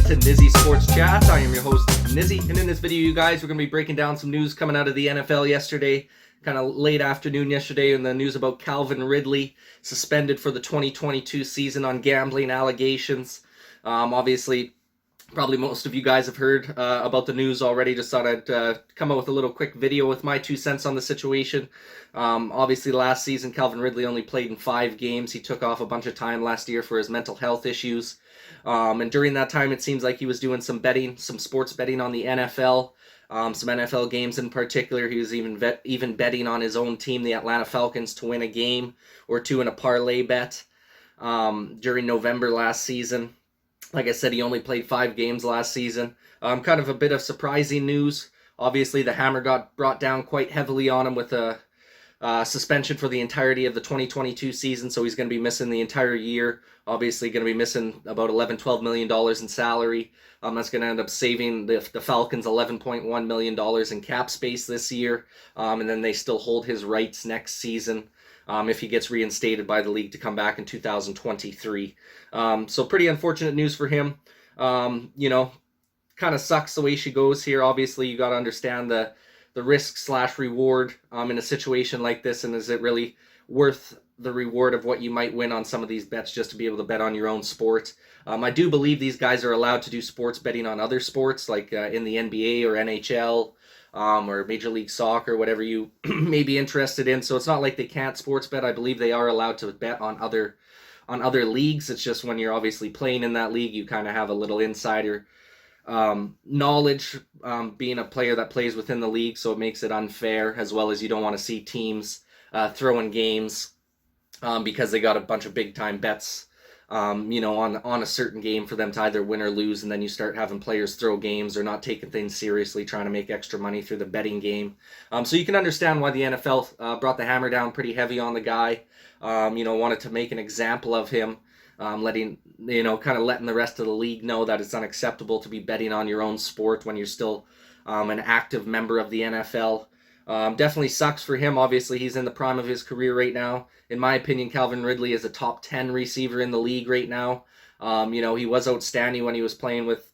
to Nizzy Sports Chat. I am your host, Nizzy, and in this video, you guys, we're going to be breaking down some news coming out of the NFL yesterday, kind of late afternoon yesterday, and the news about Calvin Ridley suspended for the 2022 season on gambling allegations. Obviously, probably most of you guys have heard about the news already. Just thought I'd come out with a little quick video with my 2 cents on the situation. Obviously, last season, Calvin Ridley only played in 5 games. He took off a bunch of time last year for his mental health issues. And during that time, it seems like he was doing some betting, some sports betting on the NFL, some NFL games in particular. He was even betting on his own team, the Atlanta Falcons, to win a game or two in a parlay bet during November last season. Like I said, he only played 5 games last season. Kind of a bit of surprising news. Obviously, the hammer got brought down quite heavily on him with a suspension for the entirety of the 2022 season, so he's going to be missing the entire year. Obviously, going to be missing about $11-12 million in salary. That's going to end up saving the Falcons $11.1 million in cap space this year, and then they still hold his rights next season if he gets reinstated by the league to come back in 2023. So pretty unfortunate news for him. Kind of sucks the way she goes here. Obviously, you got to understand the risk/reward in a situation like this, and is it really worth the reward of what you might win on some of these bets just to be able to bet on your own sport? I do believe these guys are allowed to do sports betting on other sports, like in the NBA or NHL or Major League Soccer, whatever you may be interested in. So it's not like they can't sports bet. I believe they are allowed to bet on other leagues. It's just when you're obviously playing in that league, you kind of have a little insider knowledge, being a player that plays within the league, so it makes it unfair, as well as you don't want to see teams throwing games because they got a bunch of big time bets on a certain game for them to either win or lose, and then you start having players throw games or not taking things seriously, trying to make extra money through the betting game. So you can understand why the NFL brought the hammer down pretty heavy on the guy. Wanted to make an example of him. Letting the rest of the league know that it's unacceptable to be betting on your own sport when you're still an active member of the NFL. Definitely sucks for him. Obviously, he's in the prime of his career right now. In my opinion, Calvin Ridley is a top 10 receiver in the league right now. He was outstanding when he was playing with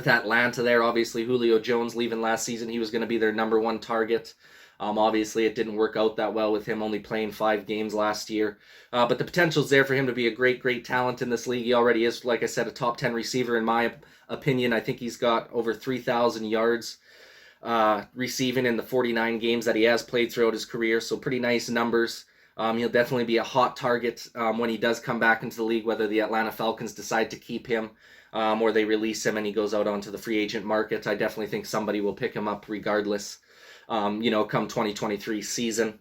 Atlanta there. Obviously, Julio Jones leaving last season, he was going to be their number 1 target. Obviously, it didn't work out that well with him only playing 5 games last year. But the potential's there for him to be a great, great talent in this league. He already is, like I said, a top 10 receiver in my opinion. I think he's got over 3,000 yards receiving in the 49 games that he has played throughout his career. So pretty nice numbers. He'll definitely be a hot target when he does come back into the league, whether the Atlanta Falcons decide to keep him or they release him and he goes out onto the free agent market. I definitely think somebody will pick him up regardless. Come 2023 season.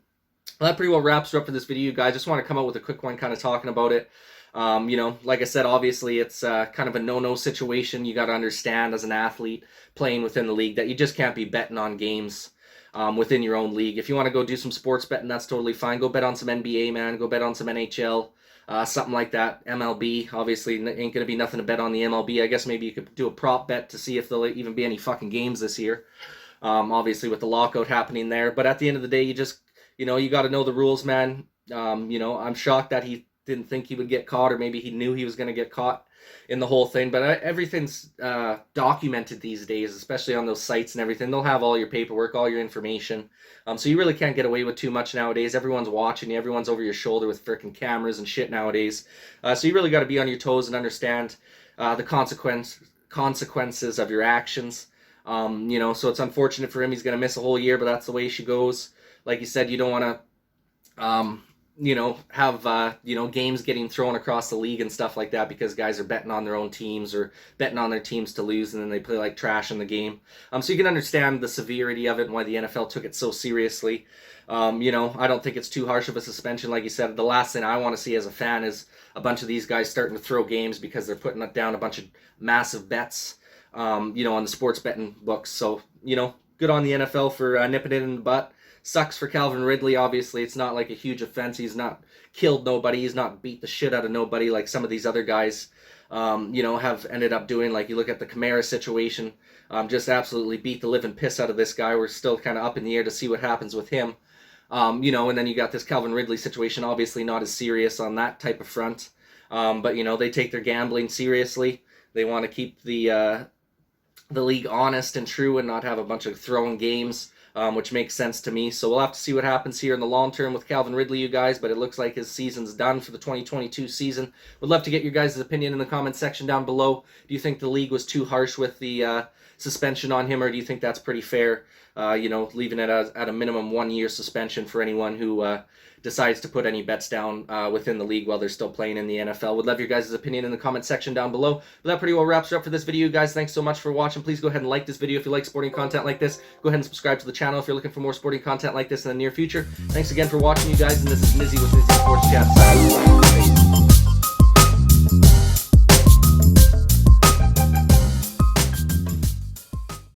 Well, that pretty well wraps it up for this video, guys. Just want to come out with a quick one kind of talking about it. Like I said, obviously it's kind of a no-no situation. You got to understand as an athlete playing within the league that you just can't be betting on games within your own league. If you want to go do some sports betting, that's totally fine. Go bet on some NBA, man. Go bet on some NHL, something like that. MLB, obviously ain't going to be nothing to bet on the MLB. I guess maybe you could do a prop bet to see if there'll even be any fucking games this year. Obviously with the lockout happening there, but at the end of the day, you just, you got to know the rules, man. I'm shocked that he didn't think he would get caught, or maybe he knew he was going to get caught in the whole thing, but everything's documented these days, especially on those sites and everything. They'll have all your paperwork, all your information, so you really can't get away with too much nowadays. Everyone's watching you, everyone's over your shoulder with freaking cameras and shit nowadays, so you really got to be on your toes and understand the consequences of your actions. So it's unfortunate for him. He's going to miss a whole year, but that's the way she goes. Like you said, you don't want to, have, games getting thrown across the league and stuff like that because guys are betting on their own teams or betting on their teams to lose, and then they play like trash in the game. So you can understand the severity of it and why the NFL took it so seriously. I don't think it's too harsh of a suspension. Like you said, the last thing I want to see as a fan is a bunch of these guys starting to throw games because they're putting down a bunch of massive bets on the sports betting books. So, good on the NFL for nipping it in the butt. Sucks for Calvin Ridley. Obviously, it's not like a huge offense. He's not killed nobody. He's not beat the shit out of nobody like some of these other guys, have ended up doing. Like, you look at the Kamara situation, just absolutely beat the living piss out of this guy. We're still kind of up in the air to see what happens with him. And then you got this Calvin Ridley situation, obviously not as serious on that type of front. But, they take their gambling seriously. They want to keep the league honest and true and not have a bunch of throwing games, which makes sense to me. So we'll have to see what happens here in the long term with Calvin Ridley, you guys, but it looks like his season's done for the 2022 season. Would love to get your guys' opinion in the comments section down below. Do you think the league was too harsh with the suspension on him, or do you think that's pretty fair, leaving it at a minimum 1 year suspension for anyone who decides to put any bets down within the league while they're still playing in the NFL? Would love your guys' opinion in the comment section down below. But that pretty well wraps it up for this video, guys. Thanks so much for watching. Please go ahead and like this video if you like sporting content like this. Go ahead and subscribe to the channel if you're looking for more sporting content like this in the near future. Thanks again for watching, you guys, and this is Nizzy with Nizzy Sports Chat.